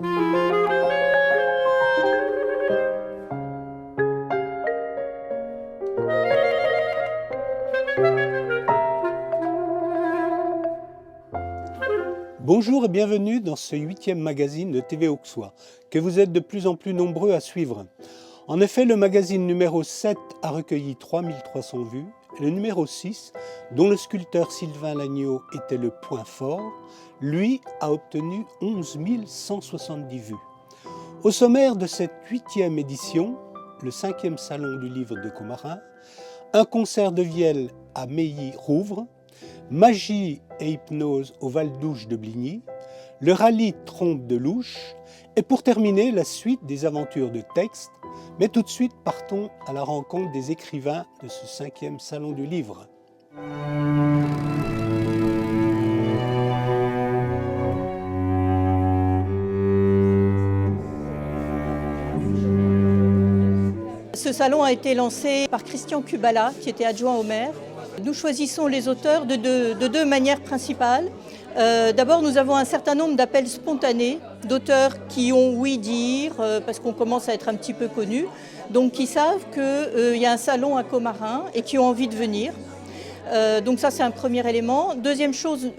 Bonjour et bienvenue dans ce 8e magazine de TV Auxois, que vous êtes de plus en plus nombreux à suivre. En effet, le magazine numéro 7 a recueilli 3300 vues, et le numéro 6, dont le sculpteur Sylvain Lagneau était le point fort, lui a obtenu 11 170 vues. Au sommaire de cette 8e édition, le 5e salon du livre de Commarin, un concert de vielle à Meilly-Rouvre, magie et hypnose au Val-d'Ouche de Bligny, le rallye Trompe de Louche, et pour terminer, la suite des aventures de texte. Mais tout de suite, partons à la rencontre des écrivains de ce 5e salon du livre. Ce salon a été lancé par Christian Kubala, qui était adjoint au maire. Nous choisissons les auteurs de deux manières principales. D'abord, nous avons un certain nombre d'appels spontanés d'auteurs qui ont ouï dire, parce qu'on commence à être un petit peu connus, donc qui savent qu'il y a un salon à Commarin et qui ont envie de venir. Donc ça, c'est un premier élément. Deuxième chose,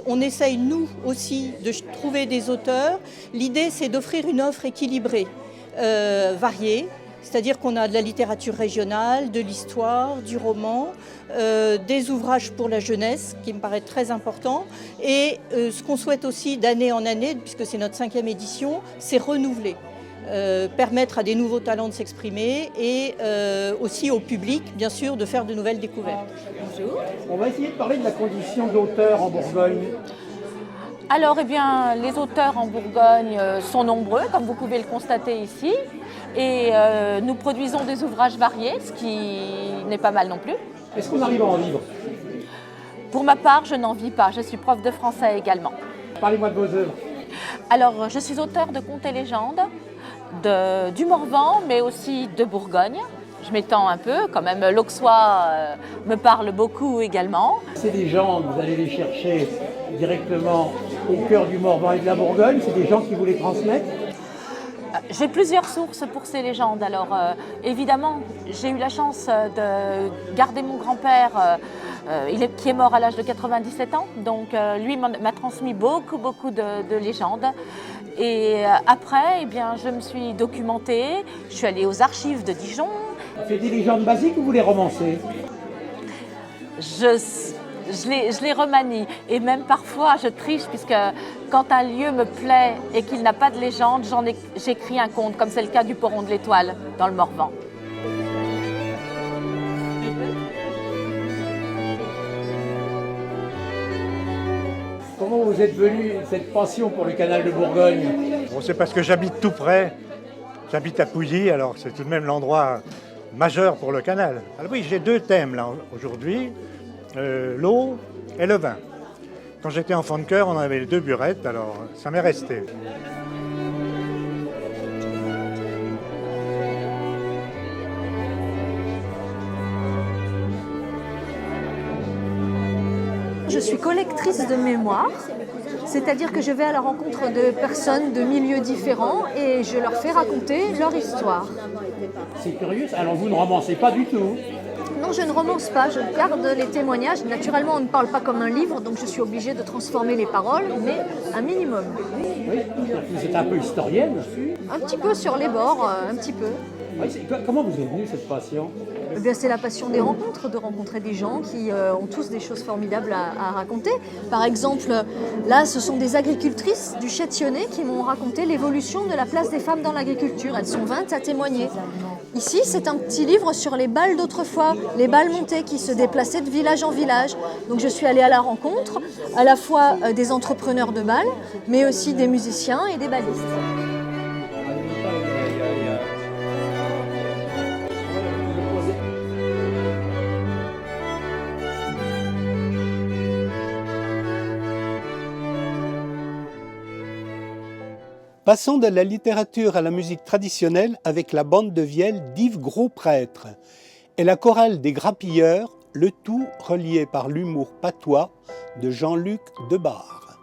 on essaye, nous aussi, de trouver des auteurs. L'idée, c'est d'offrir une offre équilibrée, variée. C'est-à-dire qu'on a de la littérature régionale, de l'histoire, du roman, des ouvrages pour la jeunesse, qui me paraît très important. Et ce qu'on souhaite aussi d'année en année, puisque c'est notre 5e édition, c'est renouveler. Permettre à des nouveaux talents de s'exprimer et aussi au public, bien sûr, de faire de nouvelles découvertes. Bonjour. On va essayer de parler de la condition d'auteur en Bourgogne. Alors, les auteurs en Bourgogne sont nombreux, comme vous pouvez le constater ici. Et nous produisons des ouvrages variés, ce qui n'est pas mal non plus. Est-ce qu'on arrive à en vivre? Pour ma part, je n'en vis pas. Je suis prof de français également. Parlez-moi de vos œuvres. Alors, je suis auteure de contes et légendes, du Morvan, mais aussi de Bourgogne. Je m'étends un peu, quand même l'Auxois me parle beaucoup également. C'est des gens, vous allez les chercher directement au cœur du Morvan et de la Bourgogne, c'est des gens qui vous les transmettent? J'ai plusieurs sources pour ces légendes. Alors, évidemment, j'ai eu la chance de garder mon grand-père, qui est mort à l'âge de 97 ans. Donc, lui m'a transmis beaucoup de légendes. Et après, je me suis documentée. Je suis allée aux archives de Dijon. C'est des légendes basiques ou vous les romancez? Je les remanie et même parfois je triche puisque quand un lieu me plaît et qu'il n'a pas de légende, j'écris un conte, comme c'est le cas du Poron de l'Étoile dans le Morvan. Comment vous êtes venu cette passion pour le canal de Bourgogne? Bon, c'est parce que j'habite tout près, j'habite à Pouilly, alors c'est tout de même l'endroit majeur pour le canal. Alors oui, j'ai deux thèmes là aujourd'hui. L'eau et le vin. Quand j'étais enfant de chœur, on avait les deux burettes, alors ça m'est resté. Je suis collectrice de mémoire, c'est-à-dire que je vais à la rencontre de personnes de milieux différents et je leur fais raconter leur histoire. C'est curieux, alors vous ne romancez pas du tout? Non, je ne romance pas, je garde les témoignages. Naturellement, on ne parle pas comme un livre, donc je suis obligée de transformer les paroles, mais un minimum. Oui, vous êtes un peu historienne. Un petit peu sur les bords, un petit peu. Oui, comment vous est venue cette passion? Eh bien, c'est la passion des rencontres, de rencontrer des gens qui ont tous des choses formidables à raconter. Par exemple, là, ce sont des agricultrices du Châtillonnais qui m'ont raconté l'évolution de la place des femmes dans l'agriculture. Elles sont 20 à témoigner. Ici, c'est un petit livre sur les balles d'autrefois, les balles montées qui se déplaçaient de village en village. Donc je suis allée à la rencontre à la fois des entrepreneurs de balles, mais aussi des musiciens et des ballistes. Passons de la littérature à la musique traditionnelle avec la bande de vielle d'Yves Gros-Prêtre et la chorale des Grappilleurs, le tout relié par l'humour patois de Jean-Luc Debarre.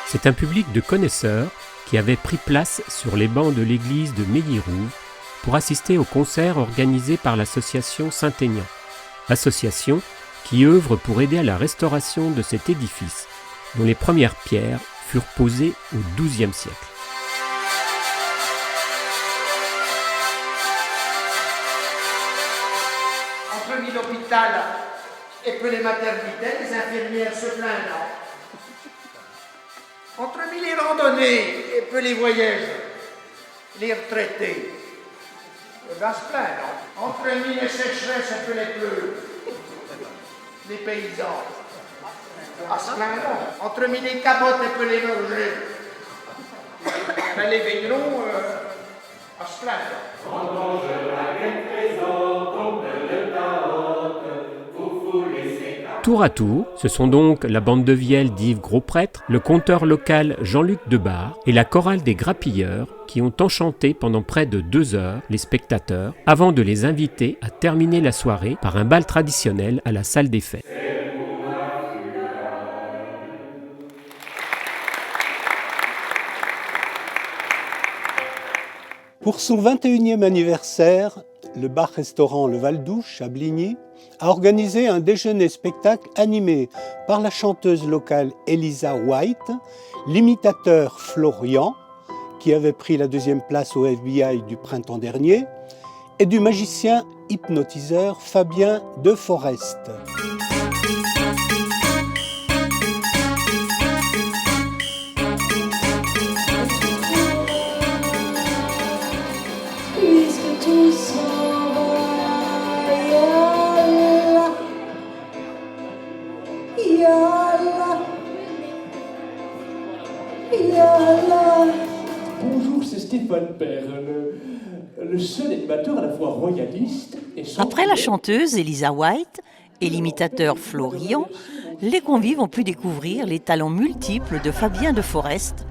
C'est un public de connaisseurs qui avait pris place sur les bancs de l'église de Meillirouve pour assister au concert organisé par l'association Saint-Aignan. Association qui œuvre pour aider à la restauration de cet édifice, dont les premières pierres furent posées au XIIe siècle. Entre mille l'hôpital et peu les maternités, les infirmières se plaignent. Entre mille les randonnées et peu les voyages, les retraités, ben se plaignent. Entre mille les sécheresses et peu les pleurs, les paysans, à se plaindre. Entre mille les cabottes et peu les bergers, ben les végrons, à se plaindre. Tour à tour, ce sont donc la bande de Vielle d'Yves Grosprêtre, le conteur local Jean-Luc Debar et la chorale des Grappilleurs qui ont enchanté pendant près de 2 heures les spectateurs avant de les inviter à terminer la soirée par un bal traditionnel à la salle des fêtes. Pour son 21e anniversaire, le bar-restaurant Le Val-Douche à Bligny a organisé un déjeuner-spectacle animé par la chanteuse locale Eliza White, l'imitateur Florian, qui avait pris la 2e place au FBI du printemps dernier, et du magicien hypnotiseur Fabien De Forest. Bonjour, c'est Stéphane Père, le seul animateur à la fois royaliste et sans... Après la chanteuse Eliza White et l'imitateur Florian, les convives ont pu découvrir les talents multiples de Fabien De Forest,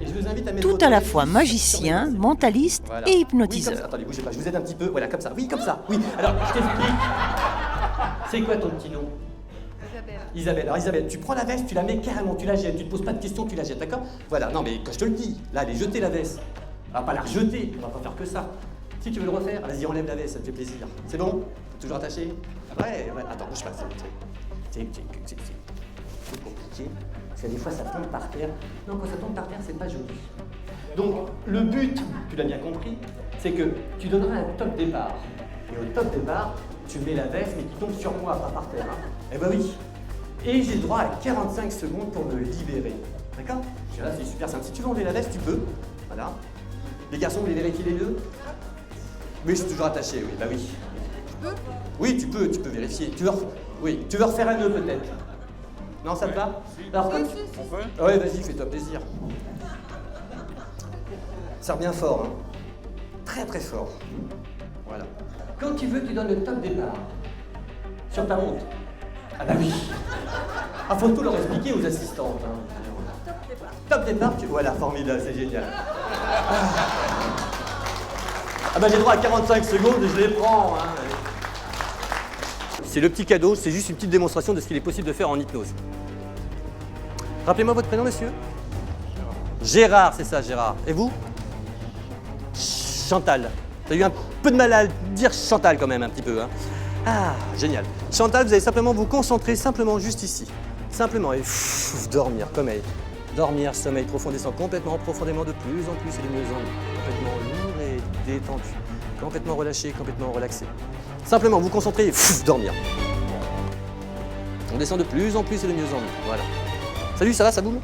tout à la fois magicien, mentaliste et hypnotiseur. Oui, attendez, bougez pas, je vous aide un petit peu, voilà, comme ça, oui, comme ça, oui. Alors, je t'explique. C'est quoi ton petit nom ? Isabelle. Alors Isabelle, tu prends la veste, tu la mets carrément, tu la jettes, tu te poses pas de questions, tu la jettes, d'accord ? Voilà, non mais quand je te le dis, là, allez jeter la veste. On va pas la rejeter, on va pas faire que ça. Si tu veux le refaire, vas-y, enlève la veste, ça te fait plaisir. C'est bon ? Toujours attaché ? Ouais, attends, bouge pas, c'est compliqué, parce que des fois ça tombe par terre. Non, quand ça tombe par terre, c'est pas joli. Donc, le but, tu l'as bien compris, c'est que tu donneras un top départ. Et au top départ, tu mets la veste, mais qui tombe sur moi, pas par terre. Hein. Eh ben oui. Et j'ai le droit à 45 secondes pour me libérer. D'accord ? Là, c'est super simple. Si tu veux enlever la veste, tu peux. Voilà. Les garçons, vous voulez vérifier les nœuds ? Oui, je suis toujours attaché, oui. Bah oui. Je peux ? Oui, tu peux vérifier. Tu veux refaire un nœud peut-être ? Non, ça te va ? Alors, comme tu... On peut ? Ouais, vas-y, fais-toi plaisir. Serre bien fort, hein. Très très fort. Voilà. Quand tu veux, tu donnes le top départ. Sur ta montre. Ah bah oui. Ah, faut tout leur expliquer aux assistantes. Hein. Top départ, voilà, formidable, c'est génial. Ah bah j'ai droit à 45 secondes et je les prends. Hein. C'est le petit cadeau, c'est juste une petite démonstration de ce qu'il est possible de faire en hypnose. Rappelez-moi votre prénom, monsieur ? Gérard, c'est ça, Gérard. Et vous ? Chantal. T'as eu un peu de mal à dire Chantal quand même, un petit peu. Hein. Ah, génial. Chantal, vous allez simplement vous concentrer, simplement juste ici. Simplement, et dormir, comme elle. Dormir, sommeil profond, descend complètement, profondément, de plus en plus, et de mieux en mieux. Complètement lourd et détendu. Complètement relâché, complètement relaxé. Simplement, vous concentrez et dormir. On descend de plus en plus et de mieux en mieux. Voilà. Salut, ça va, ça boule ?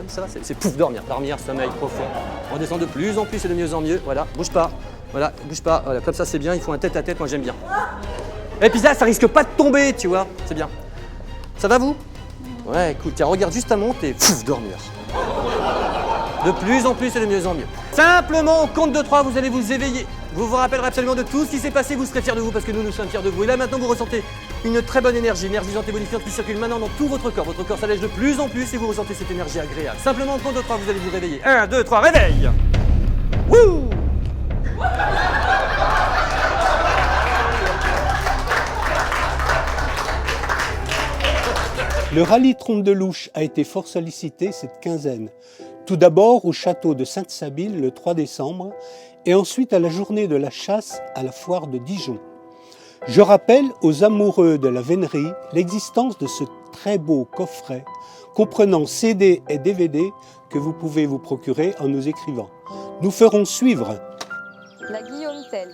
Ça va, c'est pouf, dormir. Dormir, sommeil profond. On descend de plus en plus et de mieux en mieux. Voilà, bouge pas. Voilà, bouge pas. Voilà, comme ça, c'est bien. Il faut un tête-à-tête, moi j'aime bien. Et puis ça risque pas de tomber, tu vois. C'est bien. Ça va, vous ? Ouais, écoute, tiens, regarde juste ta montre et dormir. De plus en plus et de mieux en mieux. Simplement, au compte de 3, vous allez vous éveiller. Vous vous rappellerez absolument de tout ce qui s'est passé, vous serez fiers de vous parce que nous sommes fiers de vous. Et là, maintenant, vous ressentez une très bonne énergie et bonifiante qui circule maintenant dans tout votre corps. Votre corps s'allège de plus en plus et vous ressentez cette énergie agréable. Simplement, au compte de 3, vous allez vous réveiller. 1, 2, 3, réveil ! Wouh ! Le rallye Trompe de Louche a été fort sollicité cette quinzaine. Tout d'abord au château de Sainte-Sabine le 3 décembre et ensuite à la journée de la chasse à la foire de Dijon. Je rappelle aux amoureux de la vénerie l'existence de ce très beau coffret comprenant CD et DVD que vous pouvez vous procurer en nous écrivant. Nous ferons suivre La Guillaume Tell.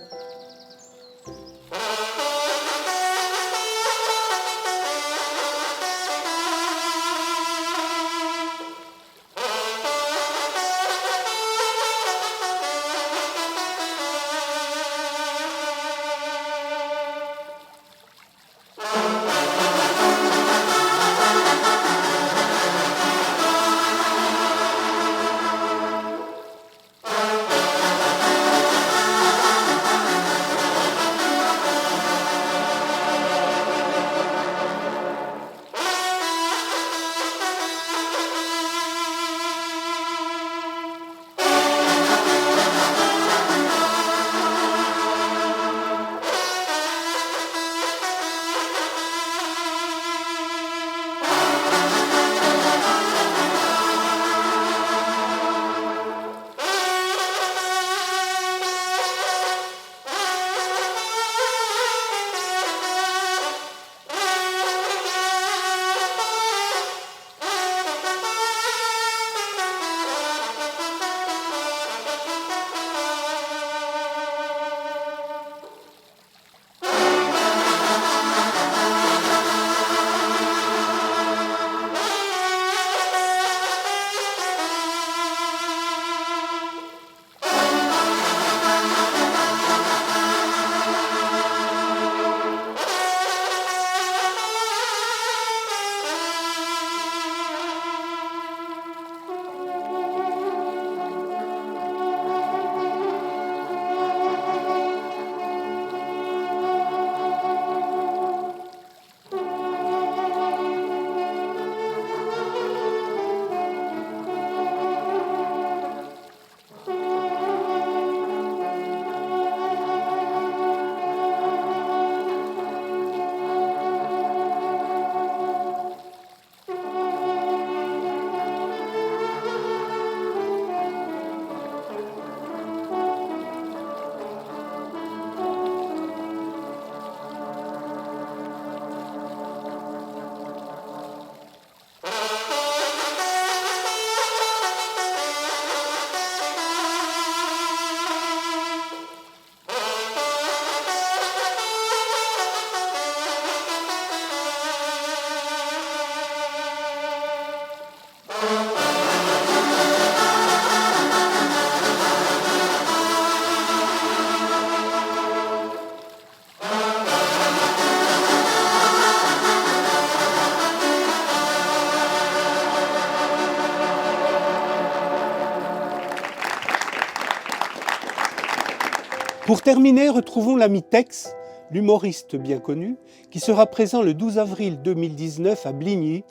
Pour terminer, retrouvons l'ami Tex, l'humoriste bien connu, qui sera présent le 12 avril 2019 à Bligny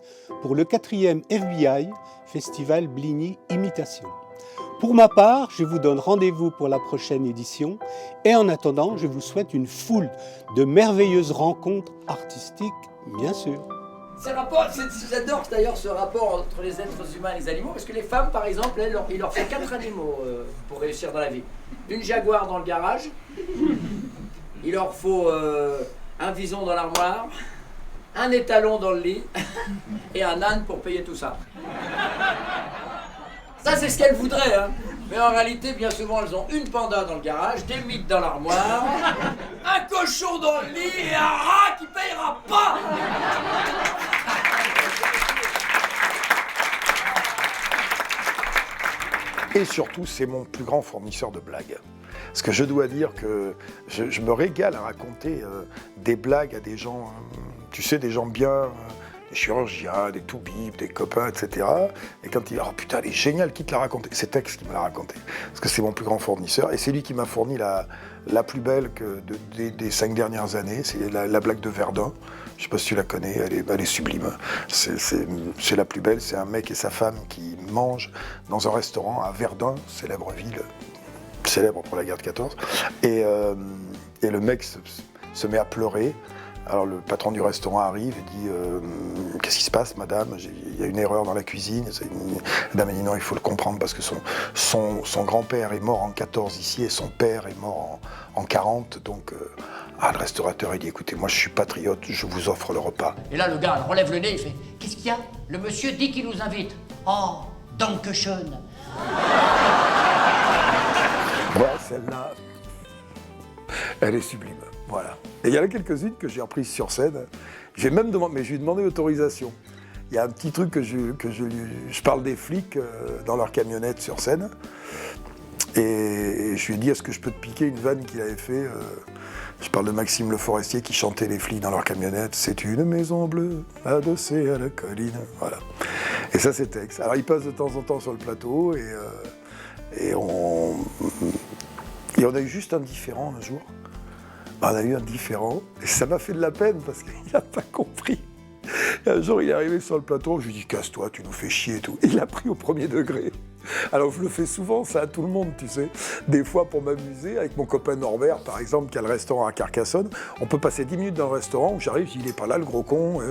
pour le 4e FBI, Festival Bligny Imitation. Pour ma part, je vous donne rendez-vous pour la prochaine édition et en attendant, je vous souhaite une foule de merveilleuses rencontres artistiques, bien sûr. J'adore d'ailleurs ce rapport entre les êtres humains et les animaux, parce que les femmes, par exemple, il leur faut 4 animaux pour réussir dans la vie. Une jaguar dans le garage, il leur faut un vison dans l'armoire, un étalon dans le lit et un âne pour payer tout ça. Ça, c'est ce qu'elles voudraient, hein. Mais en réalité, bien souvent, elles ont une panda dans le garage, des mythes dans l'armoire, un cochon dans le lit et un rat qui payera pas. Et surtout, c'est mon plus grand fournisseur de blagues. Parce que je dois dire que je me régale à raconter des blagues à des gens, tu sais, des gens bien, des chirurgiens, des toubibs, des copains, etc. Et quand il dit « Oh putain, elle est géniale, qui te l'a raconté ?» C'est Tex qui me l'a raconté. Parce que c'est mon plus grand fournisseur. Et c'est lui qui m'a fourni la plus belle des 5 dernières années. C'est la blague de Verdun. Je ne sais pas si tu la connais, elle est sublime. C'est la plus belle, c'est un mec et sa femme qui mangent dans un restaurant à Verdun, célèbre ville, célèbre pour la guerre de 14. Et le mec se met à pleurer Alors le patron du restaurant arrive et dit qu'est-ce qui se passe, madame? Il y a une erreur dans la cuisine. Madame dit non, il faut le comprendre parce que son grand-père est mort en 14 ici et son père est mort en 40. Donc le restaurateur il dit écoutez, moi je suis patriote, je vous offre le repas. Et là, le gars relève le nez, il fait qu'est-ce qu'il y a? Le monsieur dit qu'il nous invite. Oh, Dankeschön. Ouais, celle-là, elle est sublime. Voilà. Et il y en a quelques-unes que j'ai reprises sur scène. J'ai même demandé, mais je lui ai demandé l'autorisation. Il y a un petit truc que je parle des flics dans leur camionnette sur scène. Et je lui ai dit, est-ce que je peux te piquer une vanne qu'il avait fait je parle de Maxime Le Forestier qui chantait les flics dans leur camionnette. C'est une maison bleue adossée à la colline. Voilà. Et ça, c'est texte. Alors, il passe de temps en temps sur le plateau et on a eu juste un différend un jour. On a eu un différend et ça m'a fait de la peine parce qu'il n'a pas compris. Et un jour, il est arrivé sur le plateau, je lui ai dit « Casse-toi, tu nous fais chier et tout ». Et il a pris au premier degré. Alors, je le fais souvent, ça à tout le monde, tu sais. Des fois, pour m'amuser, avec mon copain Norbert, par exemple, qui a le restaurant à Carcassonne, on peut passer 10 minutes dans le restaurant où j'arrive, il n'est pas là, le gros con.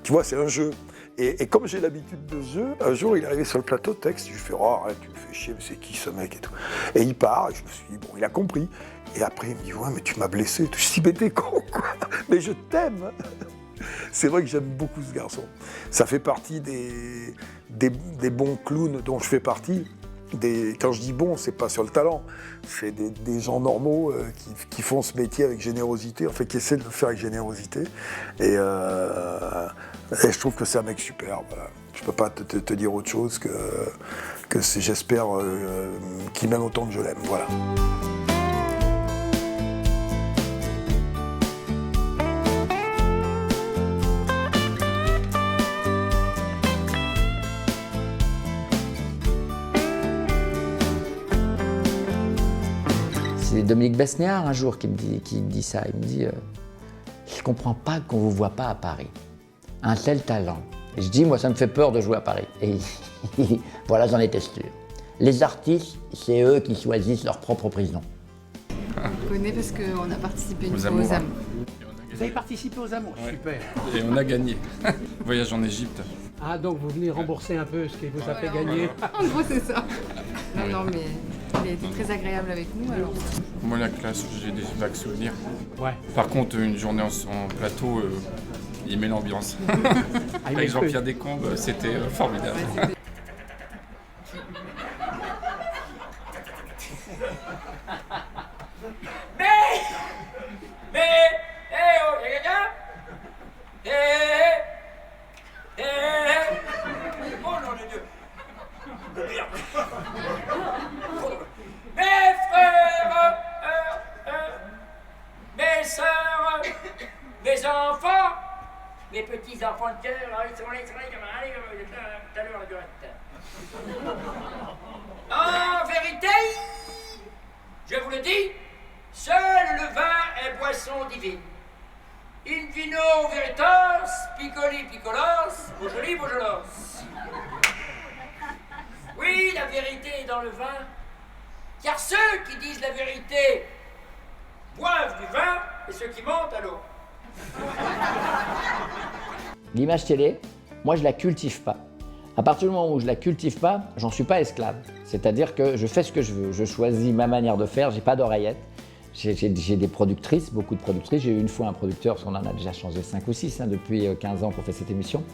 Tu vois, c'est un jeu. Et comme j'ai l'habitude de ce jeu, un jour, il est arrivé sur le plateau, texte, je lui fais « Oh, arrête, tu me fais chier, mais c'est qui ce mec ?» et tout. Et il part, et je me suis dit « Bon, il a compris ». Et après, il me dit « Ouais, mais tu m'as blessé. » Je me suis dit « Mais t'es con, quoi. Mais je t'aime. » C'est vrai que j'aime beaucoup ce garçon. Ça fait partie des bons clowns dont je fais partie. Quand je dis bon, c'est pas sur le talent. C'est des gens normaux qui font ce métier avec générosité, en fait, qui essaient de le faire avec générosité. Et je trouve que c'est un mec super. Voilà. Je peux pas te dire autre chose que j'espère qu'il m'aime autant que je l'aime. Voilà. C'est Dominique Besnéard un jour qui me dit ça. Il me dit je ne comprends pas qu'on ne vous voit pas à Paris. Un tel talent. Et je dis moi ça me fait peur de jouer à Paris. Et voilà, j'en étais sûr. Les artistes, c'est eux qui choisissent leur propre prison. Je connais parce qu'on a participé une fois aux Amours. Vous avez participé aux Amours, ouais. Super. Et on a gagné. Voyage en Égypte. Ah, donc vous venez rembourser un peu ce qui vous a fait gagner. En gros, c'est ça. Non, mais il a été très agréable avec nous. Alors. Moi, la classe, j'ai des vagues souvenirs. Ouais. Par contre, une journée en plateau, il met l'ambiance. Avec Jean-Pierre Descombes, c'était formidable. Ouais, Mes frères, mes sœurs, mes enfants, mes petits enfants de cœur, ils sont là, tout à l'heure, du reste. En vérité, je vous le dis, seul le vin est boisson divine. In vino veritas, piccoli piccolos, bojoli bojolos. Oui, la vérité est dans le vin, car ceux qui disent la vérité boivent du vin et ceux qui mentent à l'eau. L'image télé, moi je la cultive pas. À partir du moment où je la cultive pas, j'en suis pas esclave. C'est-à-dire que je fais ce que je veux, je choisis ma manière de faire, j'ai pas d'oreillette. J'ai des productrices, beaucoup de productrices. J'ai eu une fois un producteur, parce qu'on en a déjà changé 5 ou 6 depuis 15 ans qu'on fait cette émission.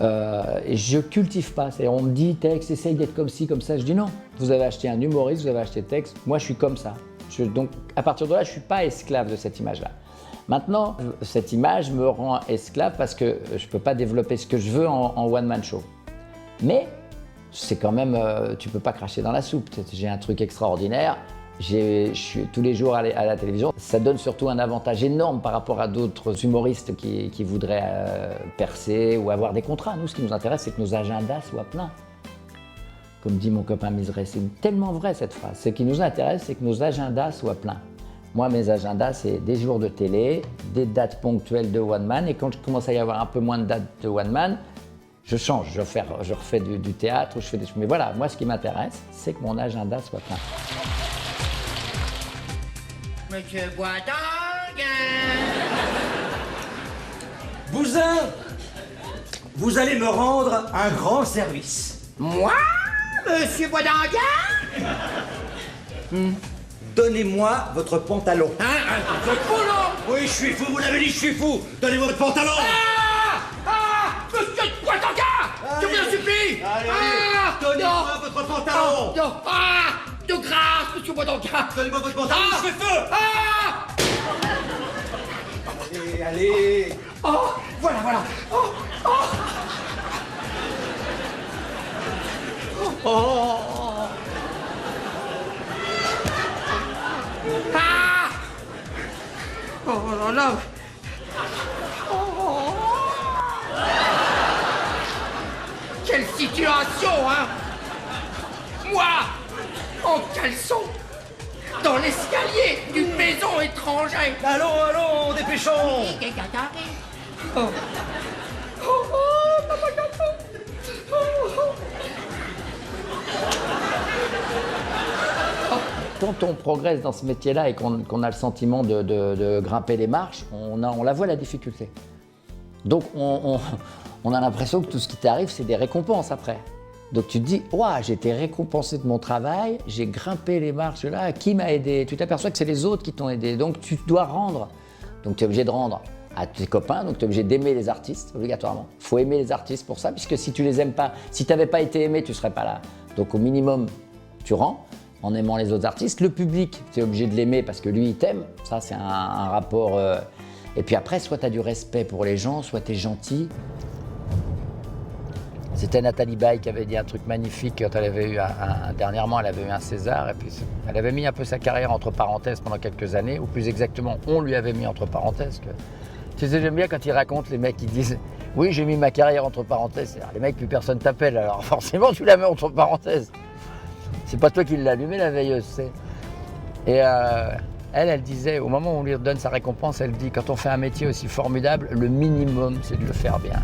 Et je cultive pas. On me dit, Tex, essaye d'être comme ci, comme ça. Je dis non. Vous avez acheté un humoriste, vous avez acheté Tex. Moi, je suis comme ça. Donc, à partir de là, je ne suis pas esclave de cette image-là. Maintenant, cette image me rend esclave parce que je ne peux pas développer ce que je veux en one-man show. Mais c'est quand même, tu ne peux pas cracher dans la soupe. J'ai un truc extraordinaire. Je suis tous les jours à la télévision. Ça donne surtout un avantage énorme par rapport à d'autres humoristes qui voudraient percer ou avoir des contrats. Nous, ce qui nous intéresse, c'est que nos agendas soient pleins. Comme dit mon copain Miseret, c'est tellement vrai cette phrase. Ce qui nous intéresse, c'est que nos agendas soient pleins. Moi, mes agendas, c'est des jours de télé, des dates ponctuelles de one man. Et quand je commence à y avoir un peu moins de dates de one man, je change, je refais du théâtre, je fais des choses. Mais voilà, moi, ce qui m'intéresse, c'est que mon agenda soit plein. Monsieur Boisdangue, Bousin, vous allez me rendre un grand service. Moi, monsieur Boisdanguin? Donnez-moi votre pantalon. Vous êtes fou, non? Oui, je suis fou, vous l'avez dit, je suis fou. Donnez-moi votre pantalon. Monsieur Boisdanguin! Je vous en supplie! Donnez-moi votre pantalon. Non! De grâce, monsieur Boisdanguin! Donnez-moi votre pantalon, je fais feu. Allez. Oh, voilà. Oh là là. Quelle situation, hein? Moi, en caleçon, dans l'escalier d'une maison étrangère. Allons, dépêchons. Quand on progresse dans ce métier-là et qu'on a le sentiment de grimper les marches, on la voit la difficulté. Donc on a l'impression que tout ce qui t'arrive, c'est des récompenses après. Donc tu te dis, ouah, j'ai été récompensé de mon travail, j'ai grimpé les marches là, qui m'a aidé? Tu t'aperçois que c'est les autres qui t'ont aidé, donc tu dois rendre. Donc tu es obligé de rendre à tes copains, donc tu es obligé d'aimer les artistes, obligatoirement. Il faut aimer les artistes pour ça, puisque si tu les aimes pas, si tu n'avais pas été aimé, tu ne serais pas là. Donc au minimum, tu rends en aimant les autres artistes. Le public, tu es obligé de l'aimer parce que lui, il t'aime. Ça, c'est un rapport... Et puis après, soit tu as du respect pour les gens, soit tu es gentil. C'était Nathalie Baye qui avait dit un truc magnifique quand elle avait eu dernièrement, elle avait eu un César et puis elle avait mis un peu sa carrière entre parenthèses pendant quelques années, ou plus exactement, on lui avait mis entre parenthèses. Tu sais, j'aime bien quand ils racontent, les mecs, ils disent « Oui, j'ai mis ma carrière entre parenthèses ». Les mecs, plus personne t'appelle, alors forcément, tu la mets entre parenthèses. C'est pas toi qui l'as allumé, la veilleuse, c'est. Et elle disait, au moment où on lui donne sa récompense, elle dit « Quand on fait un métier aussi formidable, le minimum, c'est de le faire bien ».